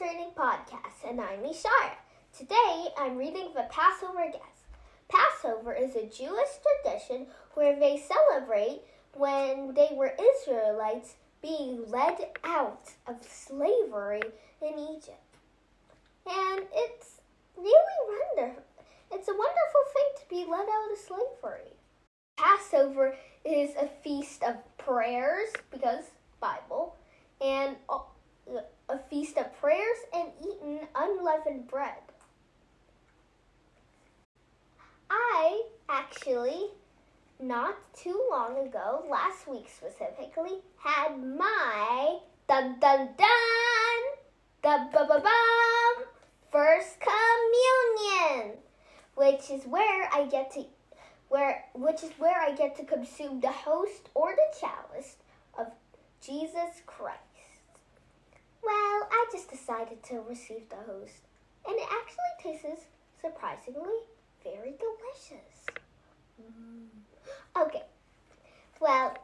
Illustrated podcast, and I'm Ishara. Today, I'm reading the Passover Guest. Passover is a Jewish tradition where they celebrate when they were Israelites being led out of slavery in Egypt. And it's really wonderful. It's a wonderful thing to be led out of slavery. Passover is a feast of prayers, because Bible, and a feast of prayers and eating unleavened bread. I actually, not too long ago, last week specifically, had my first communion, which is where I get to consume the host or the chalice of Jesus Christ. Well, I just decided to receive the host, and it actually tastes surprisingly very delicious. Okay, well,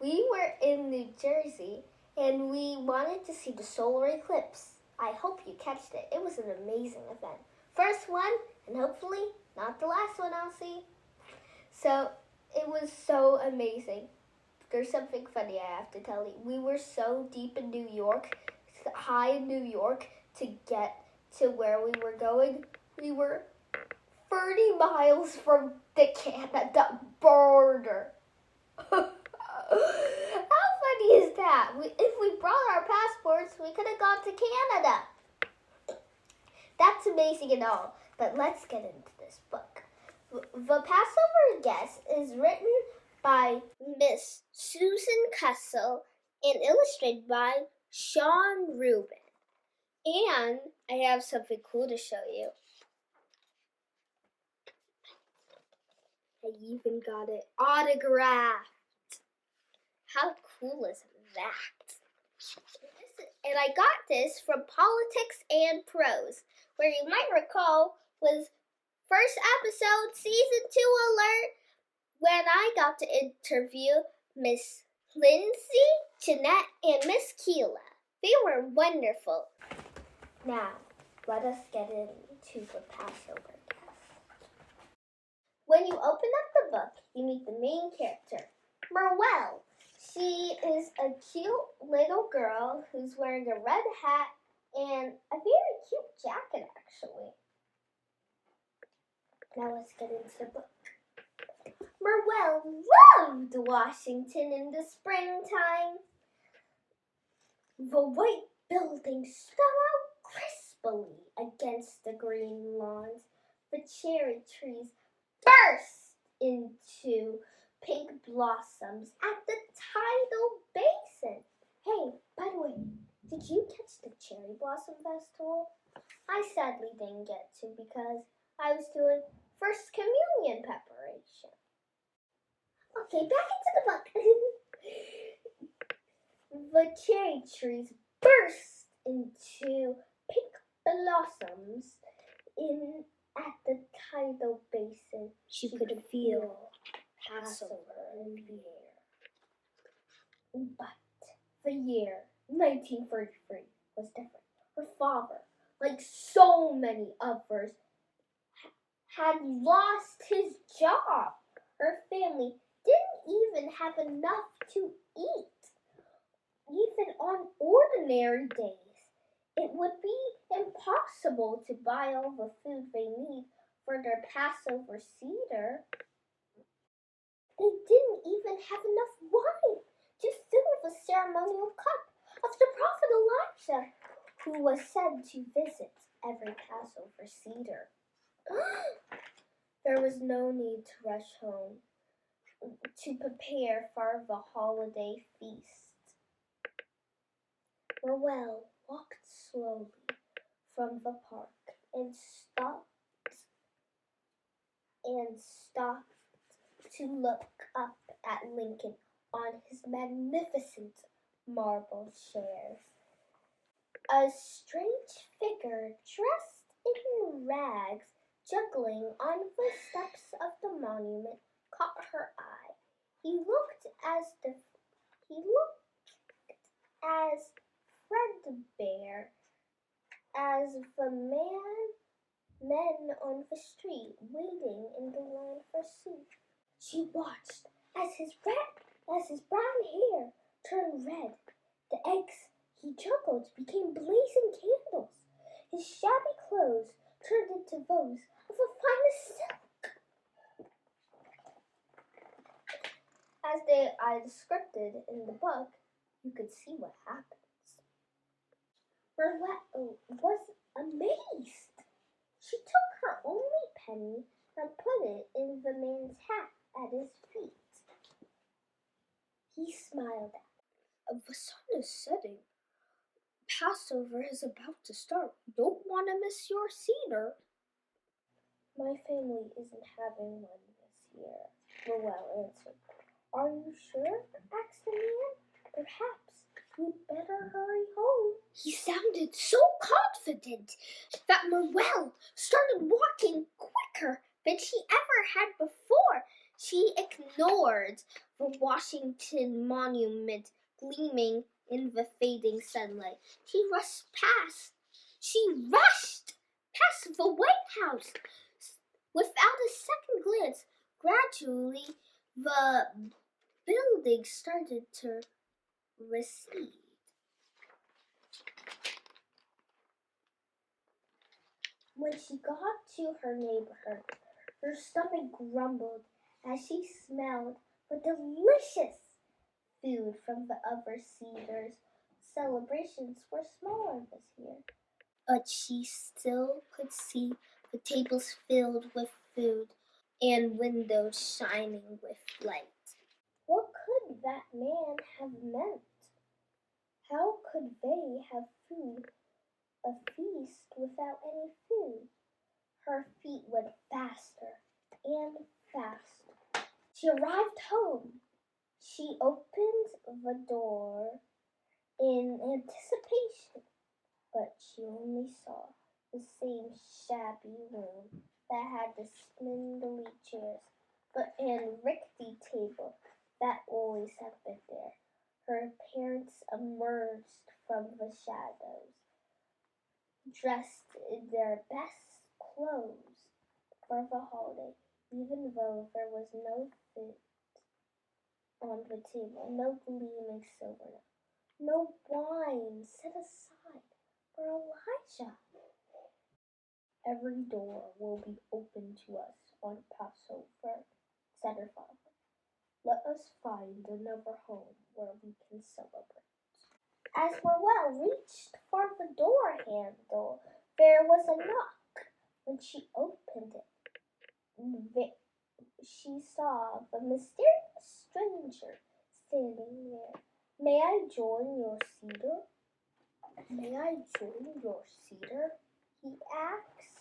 we were in New Jersey, and we wanted to see the solar eclipse. I hope you catched it. It was an amazing event. First one, and hopefully not the last one I'll see. So, it was so amazing. There's something funny I have to tell you. We were so deep in New York, high in New York, to get to where we were going. We were 30 miles from the Canada border. How funny is that? If we brought our passports, we could have gone to Canada. That's amazing and all, but let's get into this book. The Passover Guest is written by Miss Susan Kissel and illustrated by Sean Rubin. And I have something cool to show you. I even got it autographed. How cool is that? And I got this from Politics and Prose, where you might recall was first episode, season 2 alert, when I got to interview Miss Lindsay, Jeanette, and Miss Keela. They were wonderful. Now, let us get into the Passover Guest. When you open up the book, you meet the main character, Muriel. She is a cute little girl who's wearing a red hat and a very cute jacket, actually. Now let's get into the book. Muriel loved Washington in the springtime. The white buildings stood out crisply against the green lawns. The cherry trees burst into pink blossoms at the tidal basin. Hey, by the way, did you catch the cherry blossom festival? I sadly didn't get to because I was doing first communion preparation. Okay, back into the book. The cherry trees burst into pink blossoms at the tidal basin. She could feel Passover in the air. But the year 1933 was different. Her father, like so many others, had lost his job. Her family didn't even have enough to eat. Even on ordinary days, it would be impossible to buy all the food they need for their Passover Seder. They didn't even have enough wine to fill the ceremonial cup of the prophet Elijah, who was said to visit every Passover Seder. There was no need to rush home to prepare for the holiday feast. Muriel walked slowly from the park and stopped to look up at Lincoln on his magnificent marble chair. A strange figure dressed in rags juggling on the steps of the monument caught her eye. He looked as Fred the Bear as the men on the street waiting in the line for soup. She watched as his brown hair turned red. The eggs he juggled became blazing candles. His shabby clothes turned into those of the finest silk. As I scripted in the book, you could see what happens. Muriel was amazed. She took her only penny and put it in the man's hat at his feet. He smiled at her. The sun is setting. Passover is about to start. You don't want to miss your Seder. My family isn't having one this year, Muriel answered. Are you sure? Asked the man. Perhaps you'd better hurry home. He sounded so confident that Muriel started walking quicker than she ever had before. She ignored the Washington Monument gleaming in the fading sunlight. She rushed past the White House without a second glance. Gradually, the building started to recede. When she got to her neighborhood, her stomach grumbled as she smelled the delicious food from the other Cedars. Celebrations were smaller this year, but she still could see the tables filled with food and windows shining with light. What could that man have meant? How could they have a feast without any food? Her feet went faster and faster. She arrived home. She opened the door in anticipation, but she only saw the same shabby room that had the spindly chairs and rickety table that always have been there. Her parents emerged from the shadows, dressed in their best clothes for the holiday, even though there was no food on the table, no gleaming silver, no wine set aside for Elijah. Every door will be open to us on Passover, said her father. Let us find another home where we can celebrate. As Muriel reached for the door handle, there was a knock. When she opened it, she saw the mysterious stranger standing there. May I join your Seder? May I join your Seder? He asked.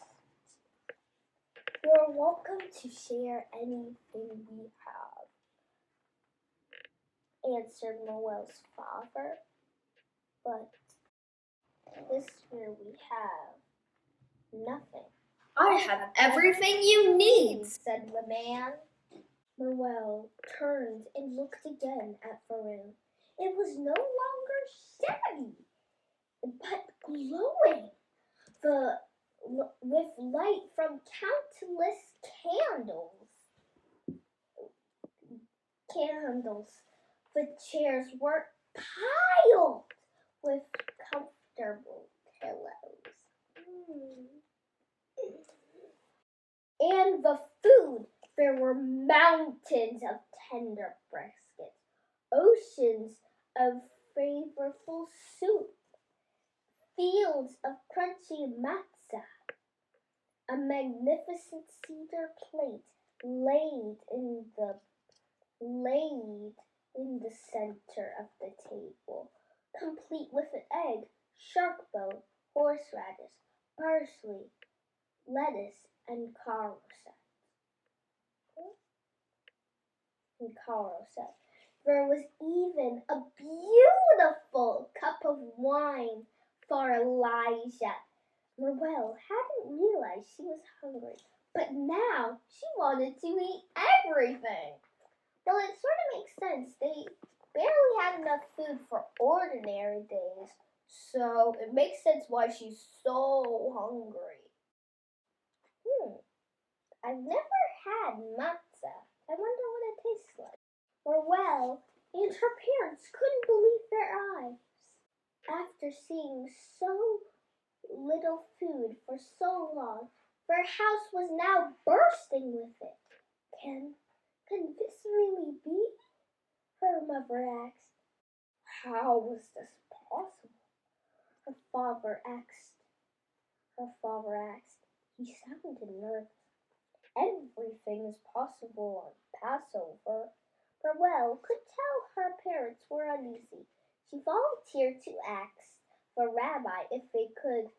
You're welcome to share anything we have, answered Muriel's father. But this year we have nothing. I have everything you need, said the man. Muriel turned and looked again at the room. It was no longer shabby, but glowing with light from countless candles. The chairs were piled with comfortable pillows. And the food, there were mountains of tender briskets, oceans of flavorful soup, fields of crunchy matzah, a magnificent cedar plate laid in the center of the table, complete with an egg, shark bone, horseradish, parsley, lettuce, and carousel. There was even a beautiful cup of wine for Elijah. Muriel hadn't realized she was hungry, but now she wanted to eat everything. Well, it sort of makes sense. They barely had enough food for ordinary days, So it makes sense why she's so hungry. I've never had matzah. I wonder what it tastes like. Muriel and her parents couldn't believe their eyes. After seeing so little food for so long, their house was now bursting with it. Can this really be? Her mother asked. How was this possible? Her father asked. He sounded nervous. Everything is possible on Passover. Muriel could tell her parents were uneasy. She volunteered to ask the rabbi if they could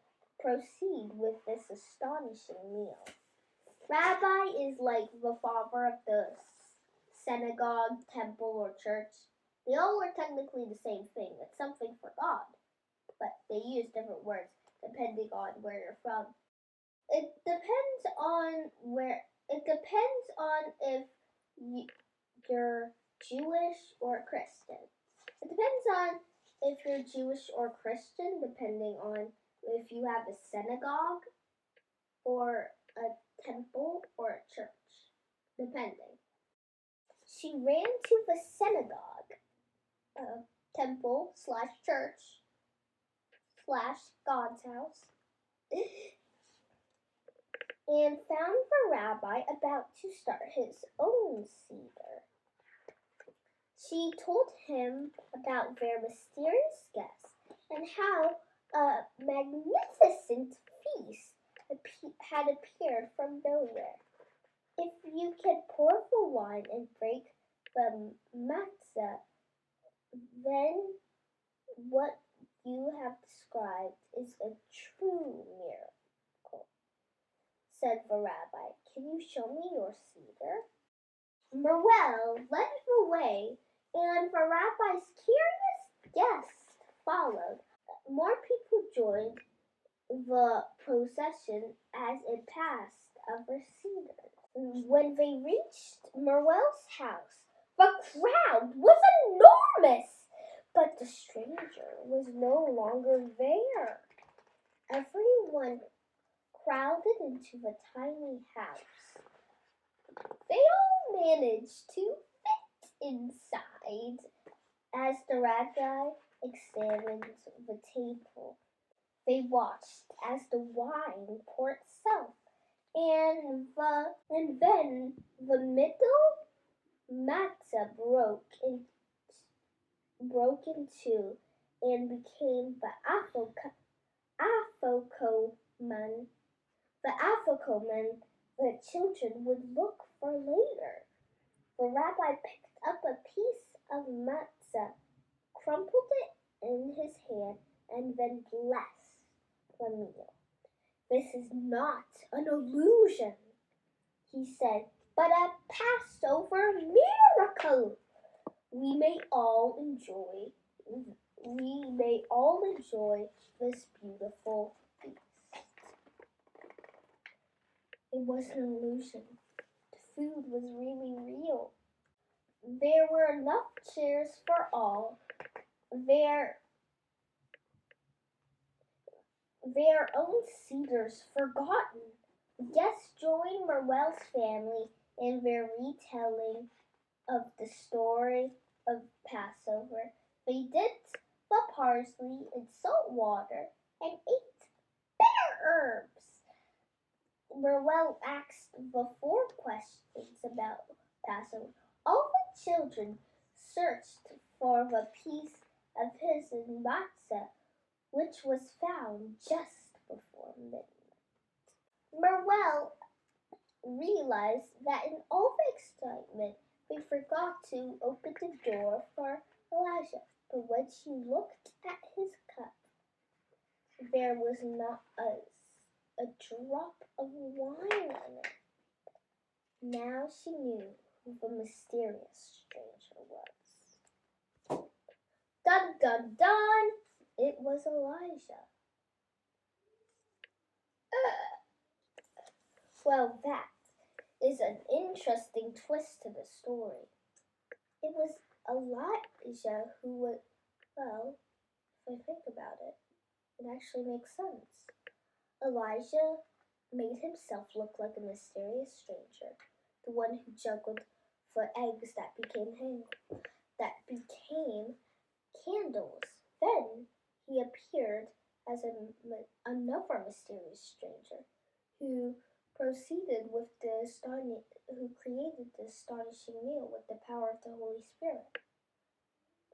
proceed with this astonishing meal. Rabbi is like the father of the synagogue, temple, or church. They all are technically the same thing. It's something for God, but they use different words depending on where you're from. It depends on if you're Jewish or Christian. It depends on if you're Jewish or Christian, depending on if you have a synagogue or a temple or a church, depending. She ran to the synagogue, temple / church / God's house, and found the rabbi about to start his own Seder. She told him about their mysterious guest and how a magnificent feast had appeared from nowhere. If you can pour the wine and break the matzah, then what you have described is a true miracle, said the rabbi. Can you show me your Seder? Muriel led the way, and the rabbi's curious guests followed. More people joined the procession as it passed other cedars. When they reached Muriel's house, the crowd was enormous, but the stranger was no longer there. Everyone crowded into the tiny house. They all managed to fit inside as the rabbi examined the table. They watched as the wine poured itself, and then the middle matzah broke in two and became the afikoman the children would look for later. The rabbi picked up a piece of matzah, crumpled it in his hand, and then blessed the meal. This is not an illusion, he said, but a Passover miracle. We may all enjoy this beautiful feast. It wasn't an illusion. The food was really real. There were enough chairs for all. Their own cedars forgotten. Guests joined Muriel's family in their retelling of the story of Passover. They dipped the parsley in salt water and ate bitter herbs. Muriel asked the 4 questions about Passover. All the children searched for the piece of his matzah, which was found just before midnight. Muriel realized that in all the excitement, they forgot to open the door for Elijah. But when she looked at his cup, there was not a drop of wine in it. Now she knew who the mysterious stranger was. Dun dun dun! It was Elijah. Well, that is an interesting twist to the story. It was Elijah who was, I think about it, it actually makes sense. Elijah made himself look like a mysterious stranger, the one who juggled for eggs that became candles. Then he appeared as another mysterious stranger who created the astonishing meal with the power of the Holy Spirit.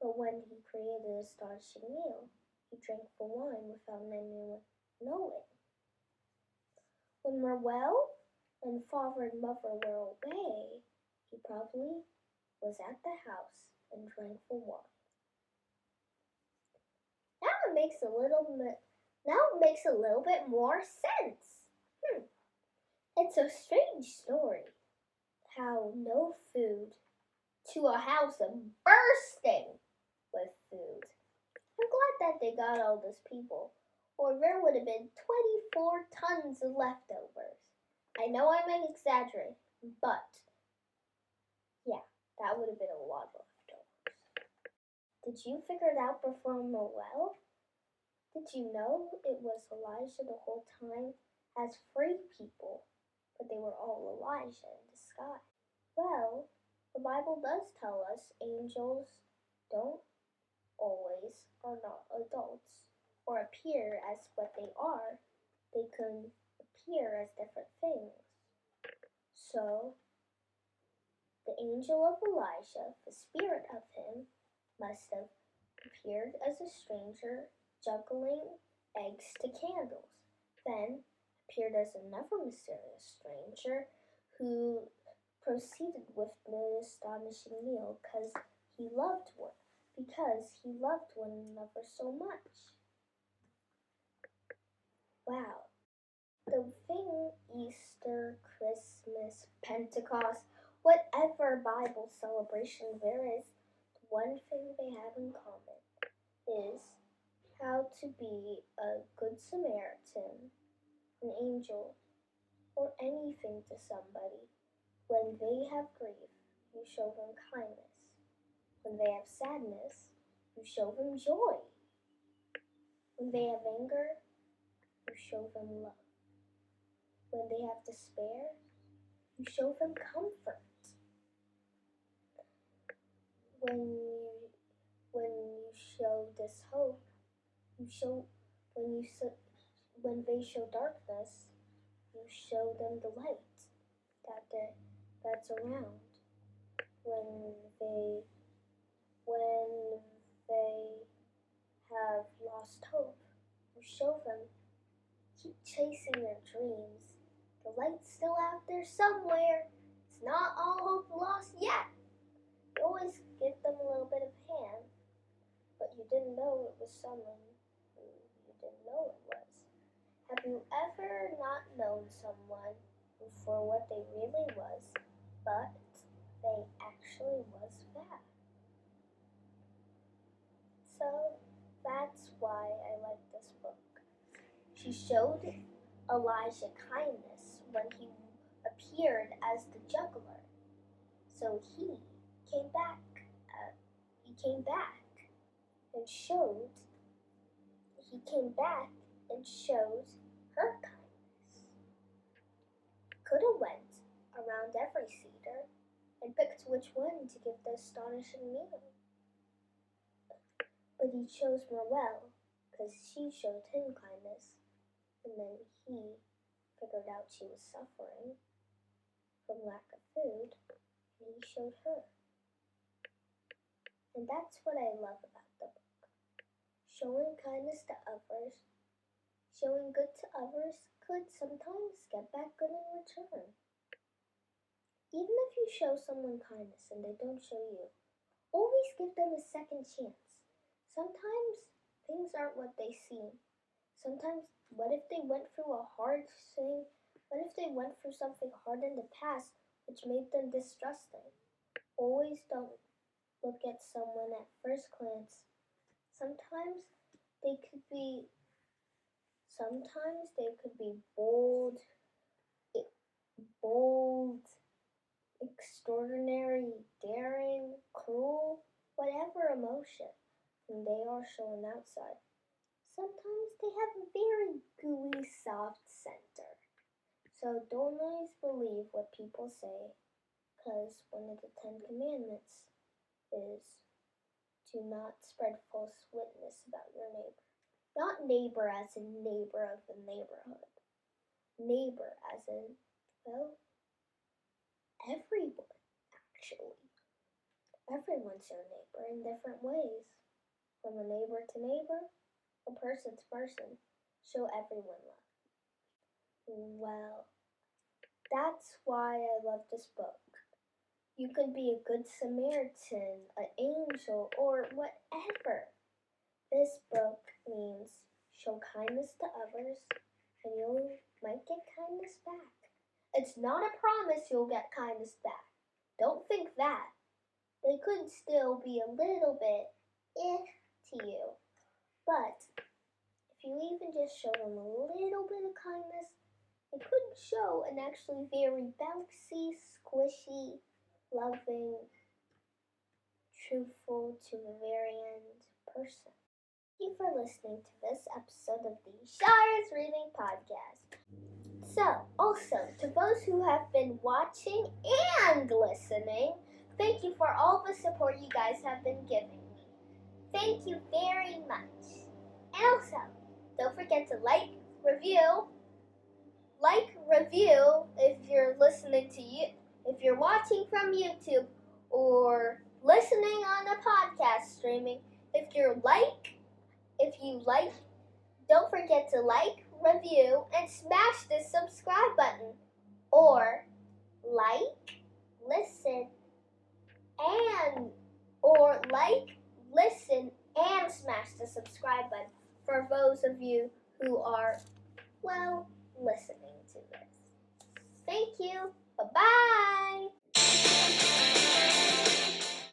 But when he created the astonishing meal, he drank the wine without anyone knowing. When Muriel and father and mother were away, he probably was at the house and drank the wine. Now it makes a little bit more sense. It's a strange story how no food to a house bursting with food. I'm glad that they got all those people, or there would have been 24 tons of leftovers. I know I might exaggerate, but yeah, that would have been a lot of leftovers. Did you figure it out before Muriel? Did you know it was Elijah the whole time? Has 3 people, but they were all Elijah in disguise. Well, the Bible does tell us angels don't always are not adults or appear as what they are. They can appear as different things. So, the angel of Elijah, the spirit of him, must have appeared as a stranger juggling eggs to candles, then appeared as another mysterious stranger who proceeded with the astonishing meal because he loved one another so much. Wow. The thing Easter, Christmas, Pentecost, whatever Bible celebration there is, the one thing they have in common is how to be a good Samaritan, an angel, or anything to somebody. When they have grief, you show them kindness. When they have sadness, you show them joy. When they have anger, you show them love. When they have despair, you show them comfort. When you show this hope, when they show darkness, you show them the light that's around. When they have lost hope, you show them keep chasing your dreams. The light's still out there somewhere. It's not all hope lost yet. You always give them a little bit of hand, but you didn't know it was someone who you didn't know it was. Have you ever not known someone for what they really was, but they actually was that? So that's why I like this book. She showed Elijah kindness when he appeared as the juggler. So he came back and showed her kindness. Could have went around every cedar and picked which one to give the astonishing meal. But he chose Muriel because she showed him kindness, and then he figured out she was suffering from lack of food, and he showed her. And that's what I love about the book. Showing kindness to others, showing good to others could sometimes get back good in return. Even if you show someone kindness and they don't show you, always give them a second chance. Sometimes things aren't what they seem. Sometimes, what if they went through a hard thing? What if they went through something hard in the past which made them distrusting? Always don't look at someone at first glance. Sometimes they could be bold, extraordinary, daring, cruel, whatever emotion, and they are shown outside. sometimes they have a very gooey, soft center. So don't always believe what people say, because one of the 10 Commandments is to not spread false witness about your neighbor. Not neighbor as in neighbor of the neighborhood. Neighbor as in, well, everyone, actually. Everyone's your neighbor in different ways. From a neighbor to neighbor, a person to person. Show everyone love. Well, that's why I love this book. You could be a good Samaritan, an angel, or whatever. This book means show kindness to others, and you might get kindness back. It's not a promise you'll get kindness back. Don't think that. They could still be a little bit to you. But if you even just show them a little bit of kindness, it could show an actually very bouncy, squishy, loving, truthful to the very end person. Thank you for listening to this episode of the Ishara's Reading Podcast. So, also, to those who have been watching and listening, thank you for all the support you guys have been giving me. Thank you very much. And also, don't forget to like, review if you're listening to you, if you're watching from YouTube or listening on a podcast streaming. If you like, don't forget to like, review, and smash the subscribe button. Or listen, and smash the subscribe button for those of you who are, listening to this. Thank you.